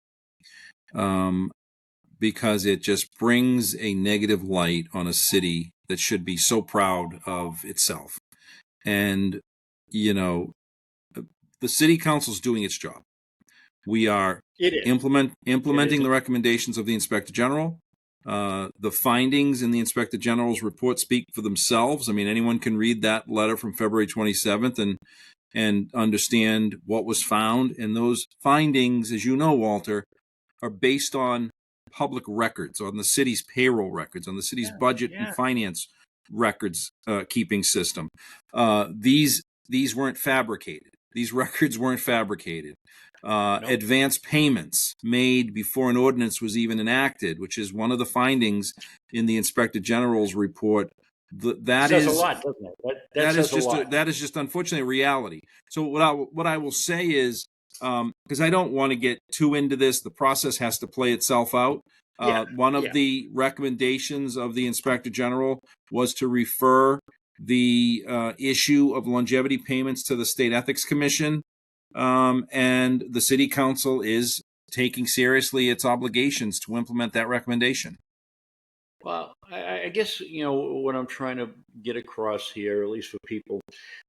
because it just brings a negative light on a city that should be so proud of itself. And, you know, the city council is doing its job. We are implementing the recommendations of the Inspector General. The findings in the Inspector General's report speak for themselves. I mean, anyone can read that letter from February 27th and understand what was found. And those findings, as you know, Walter, are based on public records, on the city's payroll records, on the city's budget and finance records keeping system. These weren't fabricated. These records weren't fabricated. Advance payments made before an ordinance was even enacted, which is one of the findings in the Inspector General's report. That says a lot, doesn't it? That is just unfortunately a reality. So what I will say is, because I don't want to get too into this, the process has to play itself out. One of the recommendations of the Inspector General was to refer the issue of longevity payments to the State Ethics Commission. And the City Council is taking seriously its obligations to implement that recommendation. Well, I guess, what I'm trying to get across here, at least for people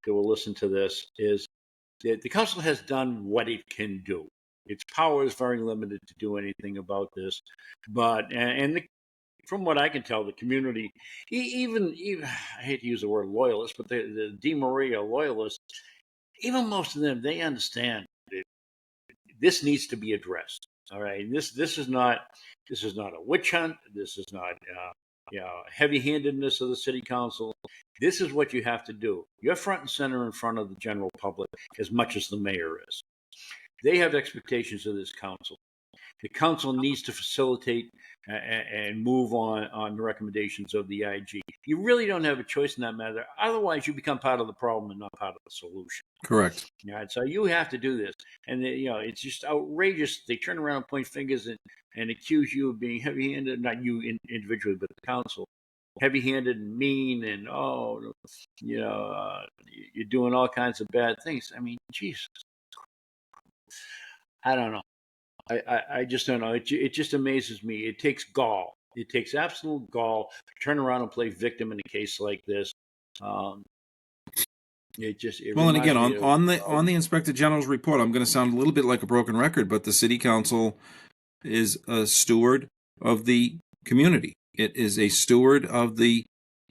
that will listen to this, is that the council has done what it can do. Its power is very limited to do anything about this. But, from what I can tell, the community, even I hate to use the word loyalists, but the De Maria loyalists, even most of them, they understand that this needs to be addressed. All right, this is not a witch hunt. This is not heavy-handedness of the city council. This is what you have to do. You're front and center in front of the general public as much as the mayor is. They have expectations of this council. The council needs to facilitate and move on the recommendations of the IG. You really don't have a choice in that matter. Otherwise, you become part of the problem and not part of the solution. Correct. All right, so you have to do this. And, it's just outrageous. They turn around and point fingers and accuse you of being heavy-handed, not you individually, but the council. Heavy-handed and mean and, you're doing all kinds of bad things. I mean, Jesus. I don't know. I just don't know. It just amazes me. It takes gall. It takes absolute gall to turn around and play victim in a case like this. And again, on the Inspector General's report, I'm going to sound a little bit like a broken record, but the City Council is a steward of the community. It is a steward of the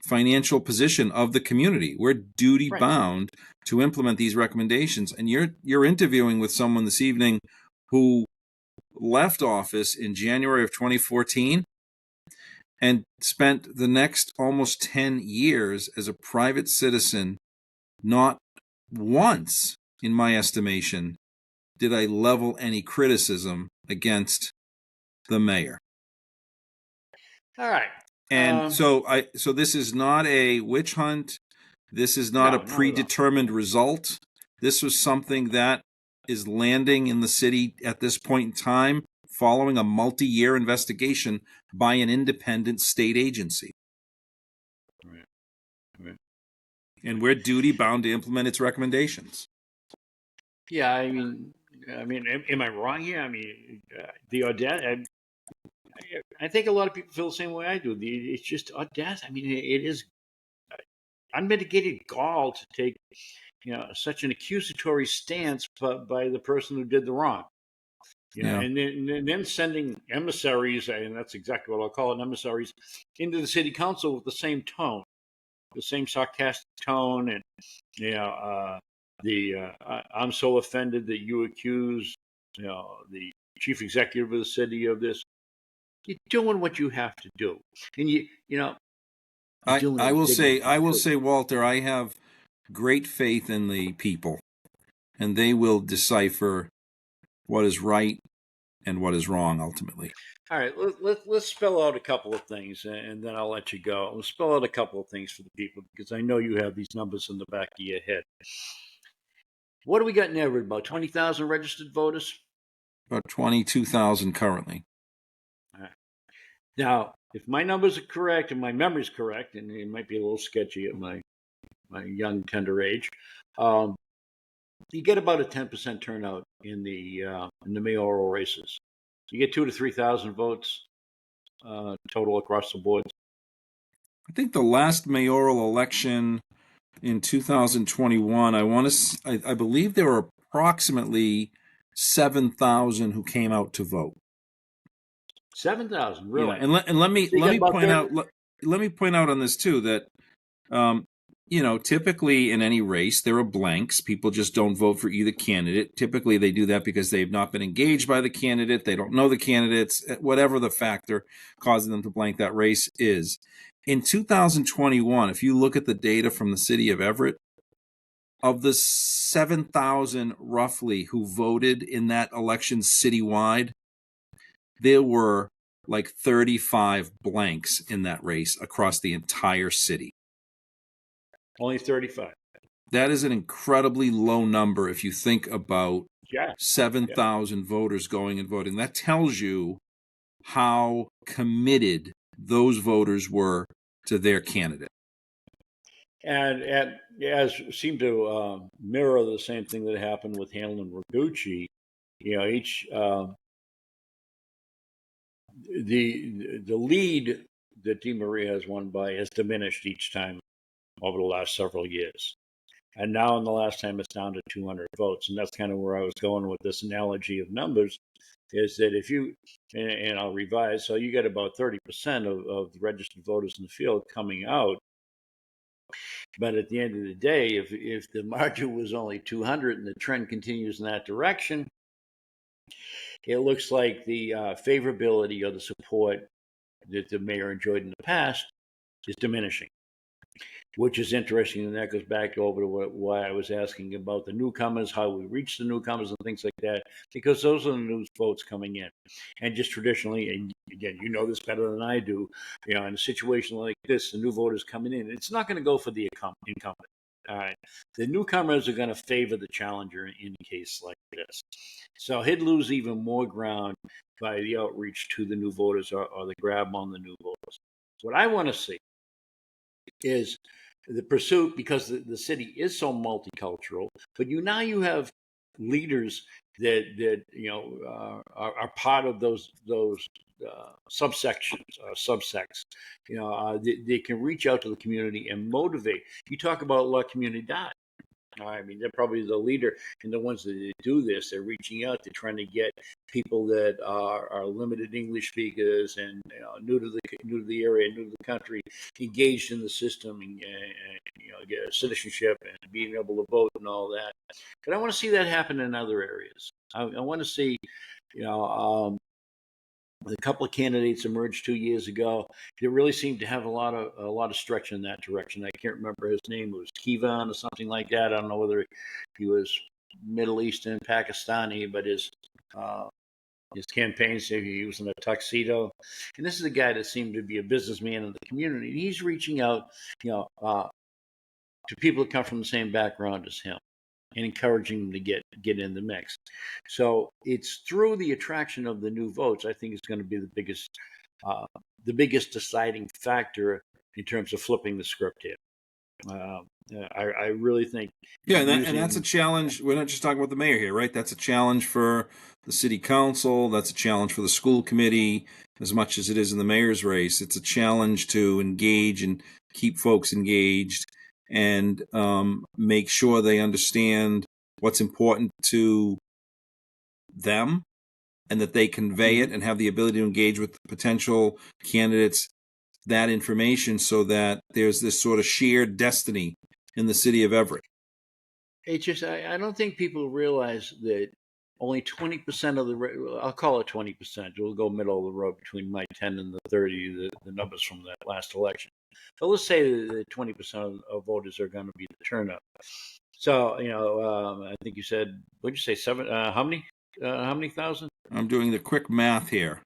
financial position of the community. We're duty bound to implement these recommendations. And you're interviewing with someone this evening who left office in January of 2014 and spent the next almost 10 years as a private citizen. Not once, in my estimation, did I level any criticism against the mayor. All right. And so this is not a witch hunt. This is not a predetermined result. This was something that is landing in the city at this point in time following a multi-year investigation by an independent state agency. Right. And we're duty bound to implement its recommendations. Yeah, I mean, am I wrong here? I mean, the audacity. I think a lot of people feel the same way I do. It's just audacity. I mean, it is unmitigated gall to take, such an accusatory stance, by the person who did the wrong. And then sending emissaries, and that's exactly what I'll call it, emissaries, into the city council with the same tone. The same sarcastic tone, and I'm so offended that you accuse the chief executive of the city of this. You're doing what you have to do, and I will say, Walter, I have great faith in the people, and they will decipher what is right and what is wrong ultimately. All right, let's spell out a couple of things, and then I'll let you go. Let's spell out a couple of things for the people because I know you have these numbers in the back of your head. What do we got in Everett? About 20,000 registered voters? About 22,000 currently. All right. Now, if my numbers are correct and my memory's correct, and it might be a little sketchy at my young, tender age, you get about a 10% turnout in the mayoral races. You get 2,000 to 3,000 votes total across the board. I think the last mayoral election in 2021, I believe there were approximately 7,000 who came out to vote. 7,000, really? Yeah, and let me point out on this too that typically in any race there are blanks. People just don't vote for either candidate. Typically they do that because they've not been engaged by the candidate, they don't know the candidates, whatever the factor causing them to blank that race is. In 2021, if you look at the data from the city of Everett, of the 7,000 roughly who voted in that election citywide, there were like 35 blanks in that race across the entire city. Only 35. That is an incredibly low number if you think about 7,000 voters going and voting. That tells you how committed those voters were to their candidate. And as seemed to mirror the same thing that happened with Hanlon and Ragucci, each the lead that DeMaria has won by has diminished each time over the last several years. And now in the last time it's down to 200 votes. And that's kind of where I was going with this analogy of numbers, is that if you, and I'll revise, so you get about 30% of the registered voters in the field coming out. But at the end of the day, if the margin was only 200 and the trend continues in that direction, it looks like the favorability or the support that the mayor enjoyed in the past is diminishing, which is interesting. And that goes back over to why I was asking about the newcomers, how we reach the newcomers and things like that, because those are the new votes coming in. And just traditionally, and again, you know this better than I do, in a situation like this, the new voters coming in, it's not going to go for the incumbent. All right. The newcomers are going to favor the challenger in a case like this. So he'd lose even more ground by the outreach to the new voters or the grab on the new voters. What I want to see is the pursuit, because the city is so multicultural, but you have leaders that are part of those subsections, subsects. They can reach out to the community and motivate. You talk about La Comunidad. I mean, they're probably the leader, and the ones that do this, they're reaching out, they're trying to get people that are limited English speakers and new to the area, new to the country, engaged in the system, and get citizenship and being able to vote and all that. But I want to see that happen in other areas. I want to see, a couple of candidates emerged 2 years ago. They really seemed to have a lot of stretch in that direction. I can't remember his name. It was Kivan or something like that. I don't know whether he was Middle Eastern, Pakistani, but his campaign said he was in a tuxedo. And this is a guy that seemed to be a businessman in the community. He's reaching out, to people that come from the same background as him, and encouraging them to get in the mix. So it's through the attraction of the new votes, I think, is going to be the biggest deciding factor in terms of flipping the script here. I really think. Yeah, and that's a challenge. We're not just talking about the mayor here, right? That's a challenge for the city council. That's a challenge for the school committee, as much as it is in the mayor's race. It's a challenge to engage and keep folks engaged and make sure they understand what's important to them and that they convey it and have the ability to engage with potential candidates that information so that there's this sort of shared destiny in the city of Everett. It's just, I don't think people realize that only 20% of I'll call it 20%, we'll go middle of the road between my 10 and the 30, the numbers from that last election. So let's say that 20% of voters are going to be the turnout. So, I think you said, what'd you say, seven? How many? How many thousand? I'm doing the quick math here.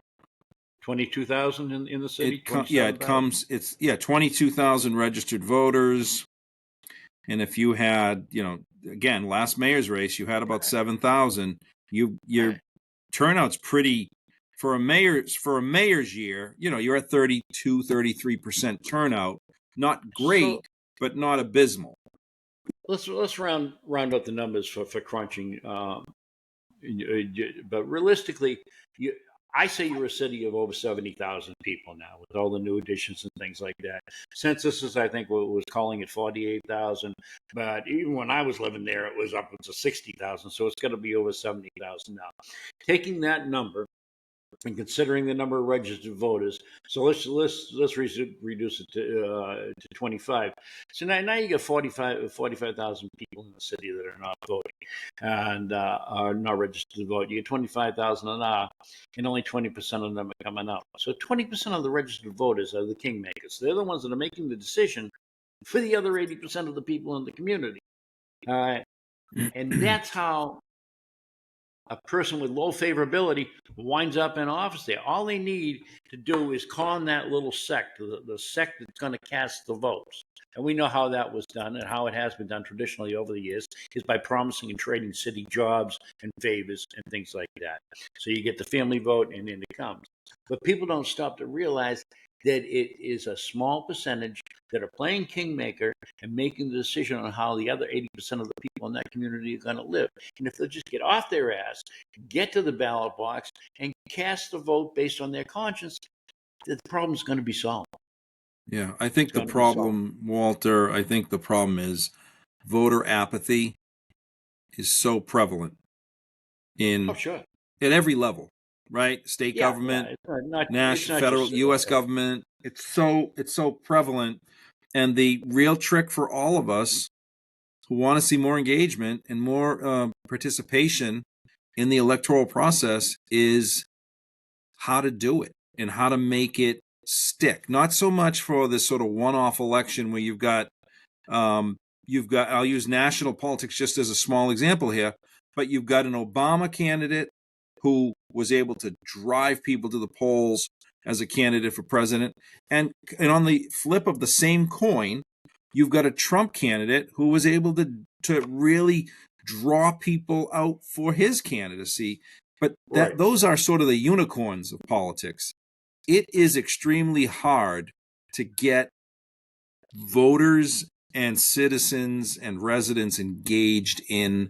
22,000 in the city. It comes. It's 22,000 registered voters, and if you had, again, last mayor's race, you had about 7,000. Your turnout's pretty for a mayor's year. You're at 33% turnout. Not great, So but not abysmal. let's round up the numbers for crunching. But realistically, you, I say you're a city of over 70,000 people now with all the new additions and things like that. Census is, I think, what was calling it 48,000. But even when I was living there, it was upwards of 60,000. So it's going to be over 70,000 now. Taking that number and considering the number of registered voters, so let's reduce it to 25. So now you got 45,000 people in the city that are not voting and are not registered to vote. You get 25,000 an hour, and only 20% of them are coming out. So 20% of the registered voters are the kingmakers. They're the ones that are making the decision for the other 80% of the people in the community. All right, and that's how a person with low favorability winds up in office there. All they need to do is con that little sect, the sect that's going to cast the votes. And we know how that was done and how it has been done traditionally over the years is by promising and trading city jobs and favors and things like that. So you get the family vote and then it comes. But people don't stop to realize that it is a small percentage that are playing kingmaker and making the decision on how the other 80% of the people in that community are going to live. And if they'll just get off their ass, get to the ballot box, and cast the vote based on their conscience, the problem is going to be solved. Yeah, I think the problem, Walter, is voter apathy is so prevalent Sure. at every level, right? State government, national, federal, U.S. government. It's so prevalent. And the real trick for all of us who want to see more engagement and more participation in the electoral process is how to do it and how to make it stick. Not so much for this sort of one-off election where you've got, I'll use national politics just as a small example here, but you've got an Obama candidate who was able to drive people to the polls as a candidate for president. And on the flip of the same coin, you've got a Trump candidate who was able to really draw people out for his candidacy. But those are sort of the unicorns of politics. It is extremely hard to get voters and citizens and residents engaged in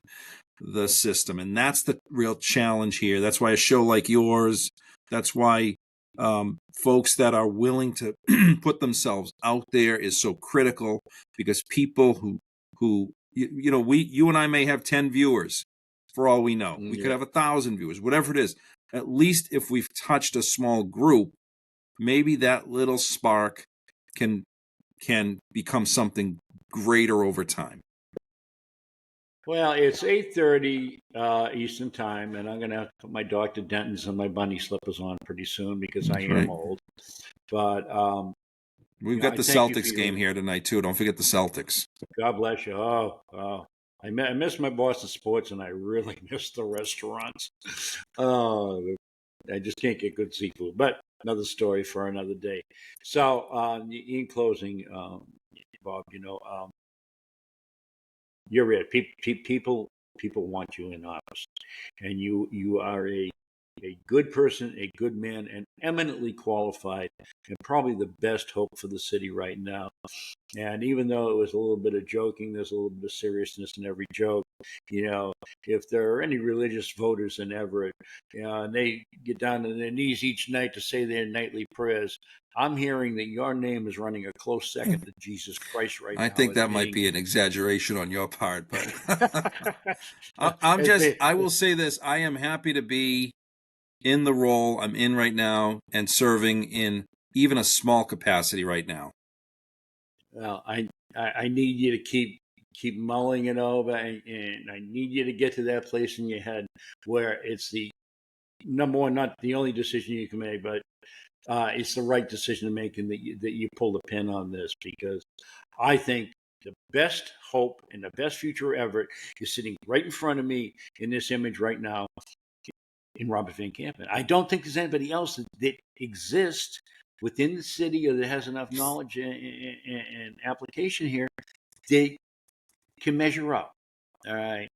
the system. And that's the real challenge here. That's why a show like yours, that's why folks that are willing to put themselves out there is so critical, because people who you and I may have 10 viewers for all we know. We could have 1,000 viewers, whatever it is. At least if we've touched a small group, maybe that little spark can become something greater over time. Well, it's 8:30 Eastern time, and I'm going to have to put my Dr. Denton's and my bunny slippers on pretty soon because I am old. But we've got the Celtics game here tonight too. Don't forget the Celtics. God bless you. Oh. I miss my Boston sports, and I really miss the restaurants. I just can't get good seafood. But another story for another day. So, in closing, Bob, you're it. People want you in office, and you are a good person, a good man, and eminently qualified, and probably the best hope for the city right now. And even though it was a little bit of joking, there's a little bit of seriousness in every joke. If there are any religious voters in Everett, and they get down on their knees each night to say their nightly prayers, I'm hearing that your name is running a close second to Jesus Christ right now. I think that might be an exaggeration on your part, but I will say this. I am happy to be in the role I'm in right now and serving in even a small capacity right now. Well, I need you to keep mulling it over, and I need you to get to that place in your head where it's the number one, not the only decision you can make, but it's the right decision to make, and that you pull the pin on this, because I think the best hope and the best future ever is sitting right in front of me in this image right now. in Robert Van Campen. I don't think there's anybody else that exists within the city or that has enough knowledge and application here that can measure up. All right.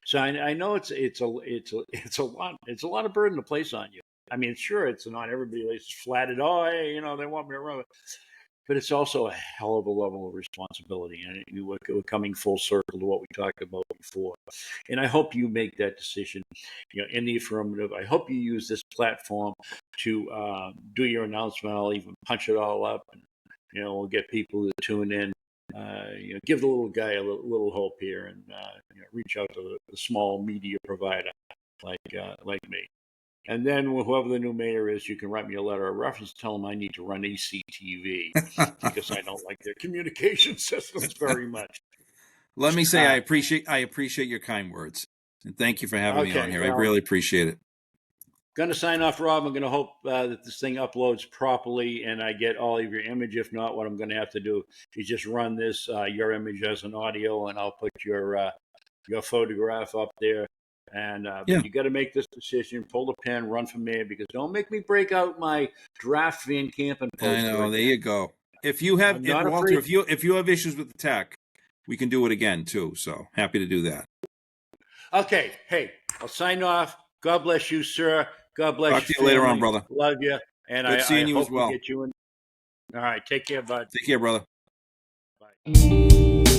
So I know it's a lot of burden to place on you. I mean, sure, it's not everybody that's flatted. Oh, hey, they want me to run it, but it's also a hell of a level of responsibility, and we're coming full circle to what we talked about before. And I hope you make that decision, in the affirmative. I hope you use this platform to do your announcement. I'll even punch it all up, and we'll get people to tune in. Give the little guy a little hope here, and reach out to the small media provider like me. And then whoever the new mayor is, you can write me a letter of reference, tell them I need to run ACTV because I don't like their communication systems very much. Let me say I appreciate your kind words, and thank you for having me on here. I really appreciate it. Going to sign off, Rob. I'm going to hope that this thing uploads properly and I get all of your image. If not, what I'm going to have to do is just run this your image as an audio, and I'll put your photograph up there. And you got to make this decision. Pull the pen, run for mayor, because don't make me break out my draft Van Campen poster. I know. There you go. If you have Walter, if you have issues with the tech, we can do it again too. So happy to do that. Okay. Hey, I'll sign off. God bless you, sir. God bless you. Talk to you later on, brother. Love you. And Good seeing you as well. Get you in. All right. Take care, bud. Take care, brother. Bye.